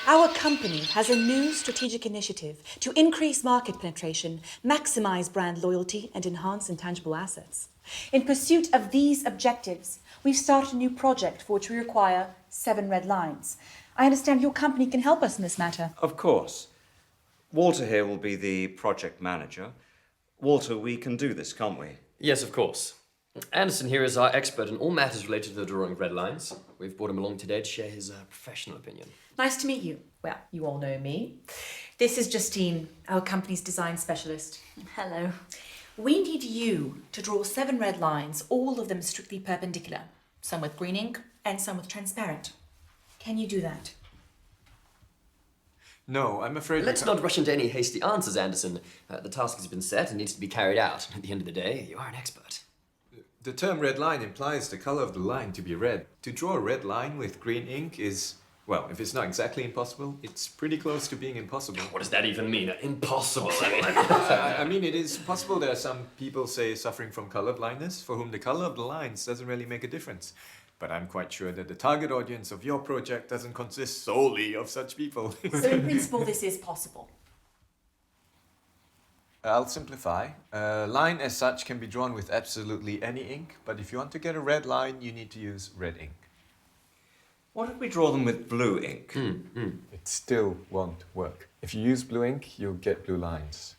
Our company has a new strategic initiative to increase market penetration, maximize brand loyalty, and enhance intangible assets. In pursuit of these objectives, we've started a new project for which we require 7 red lines. I understand your company can help us in this matter. Of course. Walter here will be the project manager. Walter, we can do this, can't we? Yes, of course. Anderson here is our expert in all matters related to the drawing of red lines. We've brought him along today to share his professional opinion. Nice to meet you. Well, you all know me. This is Justine, our company's design specialist. Hello. We need you to draw 7 red lines, all of them strictly perpendicular, some with green ink and some with transparent. Can you do that? No, I'm afraid... Let's not rush into any hasty answers, Anderson. The task has been set and needs to be carried out. At the end of the day, you are an expert. The term red line implies the color of the line to be red. To draw a red line with green ink is, well, if it's not exactly impossible, it's pretty close to being impossible. What does that even mean? Impossible. I mean, it is possible there are some people, say, suffering from color blindness, for whom the color of the lines doesn't really make a difference. But I'm quite sure that the target audience of your project doesn't consist solely of such people. So in principle, this is possible. I'll simplify. A line as such can be drawn with absolutely any ink, but if you want to get a red line, you need to use red ink. What if we draw them with blue ink? It still won't work. If you use blue ink, you'll get blue lines.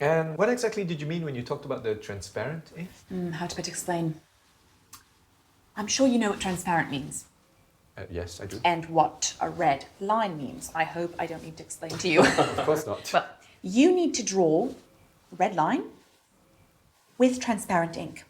And what exactly did you mean when you talked about the transparent ink? How to better explain? I'm sure you know what transparent means. Yes, I do. And what a red line means. I hope I don't need to explain to you. Of course not. Well, you need to draw a red line with transparent ink.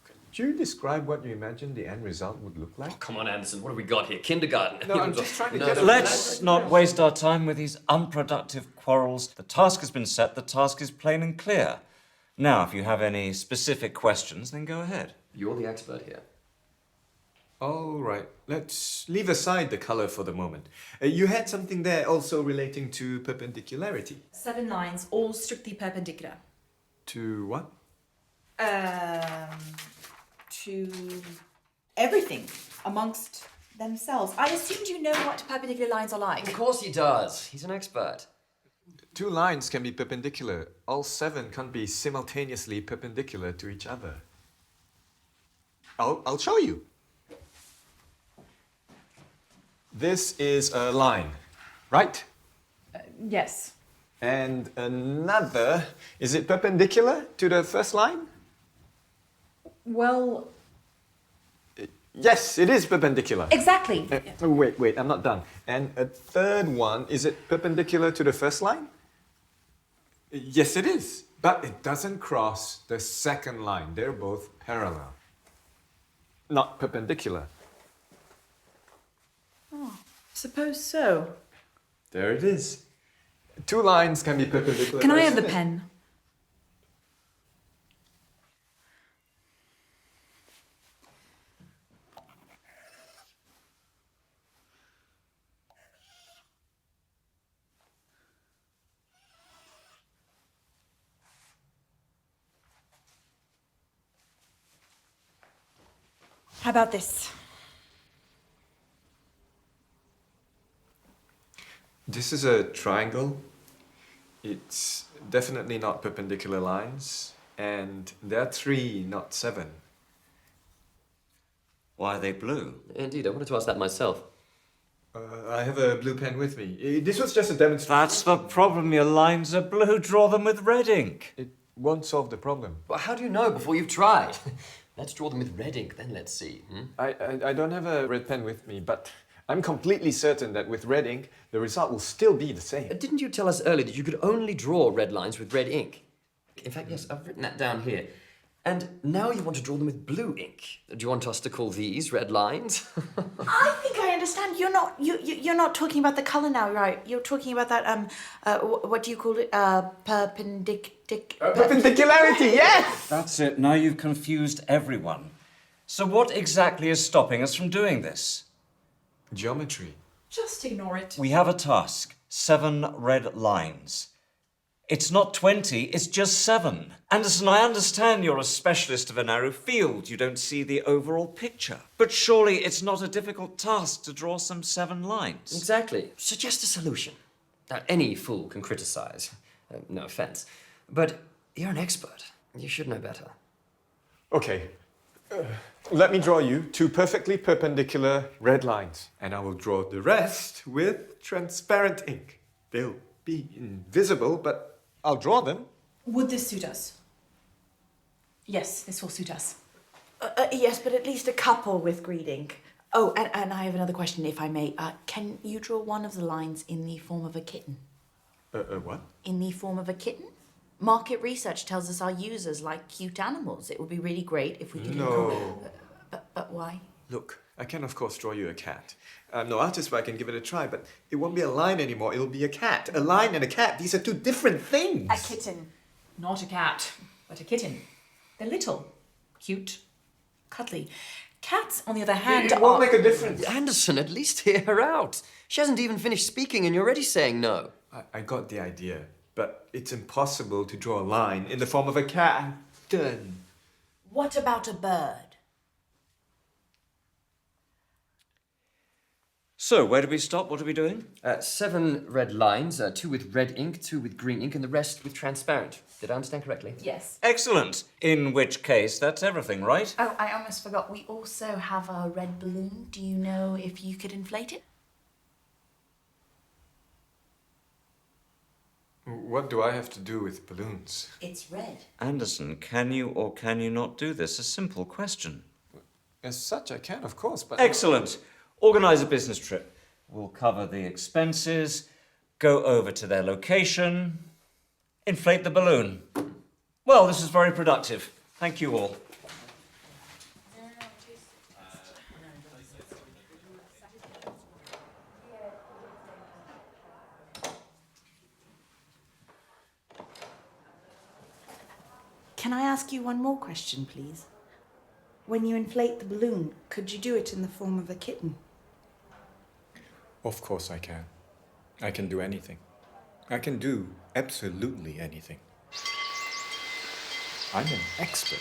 Could you describe what you imagine the end result would look like? Oh, come on, Anderson. What have we got here? Kindergarten. No, I'm just trying to get a... Let's not waste our time with these unproductive quarrels. The task has been set, the task is plain and clear. Now, if you have any specific questions, then go ahead. You're the expert here. All right, let's leave aside the color for the moment. You had something there also relating to perpendicularity. 7 lines, all strictly perpendicular. To what? To everything amongst themselves. I assumed you know what perpendicular lines are like. Of course he does. He's an expert. 2 lines can be perpendicular. All 7 can't be simultaneously perpendicular to each other. I'll show you. This is a line, right? Yes. And another, is it perpendicular to the first line? Well, Yes, it is perpendicular. exactly. Wait, I'm not done. And a third one, is it perpendicular to the first line? Yes, it is. But it doesn't cross the second line. They're both parallel, not perpendicular. Suppose so. There it is. 2 lines can be perpendicular. Can I have the isn't it? pen? How about this? This is a triangle. It's definitely not perpendicular lines. And there are 3, not 7. Why are they blue? Indeed, I wanted to ask that myself. I have a blue pen with me. This was just a demonstration. That's the problem, your lines are blue. Draw them with red ink. It won't solve the problem. Well, how do you know before you've tried? Let's draw them with red ink, then let's see. I don't have a red pen with me, but I'm completely certain that with red ink, the result will still be the same. Didn't you tell us earlier that you could only draw red lines with red ink? In fact, yes, I've written that down here. And now you want to draw them with blue ink. Do you want us to call these red lines? I think I understand. You're not talking about the color now, right? You're talking about that what do you call it? Perpendicularity, yes! That's it. Now you've confused everyone. So what exactly is stopping us from doing this? Geometry. Just ignore it. We have a task. 7 red lines. It's not 20, it's just 7. Anderson, I understand you're a specialist of a narrow field. You don't see the overall picture. But surely it's not a difficult task to draw some 7 lines. Exactly. Suggest a solution. Now, any fool can criticize. No offense. But you're an expert. You should know better. Okay. Let me draw you 2 perfectly perpendicular red lines, and I will draw the rest with transparent ink. They'll be invisible, but I'll draw them. Would this suit us? Yes, this will suit us. Yes, but at least a couple with green ink. Oh, and I have another question, if I may. Can you draw one of the lines in the form of a kitten? What? In the form of a kitten? Market research tells us our users like cute animals. It would be really great if we could... No. But why? Look, I can of course draw you a cat. I'm no artist, but I can give it a try, but it won't be a line anymore, it'll be a cat. A line and a cat, these are 2 different things. A kitten. Not a cat, but a kitten. They're little, cute, cuddly. Cats, on the other hand, It won't make a difference. Anderson, at least hear her out. She hasn't even finished speaking and you're already saying no. I got the idea, but it's impossible to draw a line in the form of a cat. I'm done. What about a bird? So, where do we stop? What are we doing? 7 red lines, 2 with red ink, 2 with green ink, and the rest with transparent. Did I understand correctly? Yes. Excellent. In which case, that's everything, right? Oh, I almost forgot. We also have a red balloon. Do you know if you could inflate it? What do I have to do with balloons? It's red. Anderson, can you or can you not do this? A simple question. As such, I can, of course, but... Excellent. Organise a business trip. We'll cover the expenses, go over to their location, inflate the balloon. Well, this is very productive. Thank you all. Can I ask you one more question, please? When you inflate the balloon, could you do it in the form of a kitten? Of course I can. I can do anything. I can do absolutely anything. I'm an expert.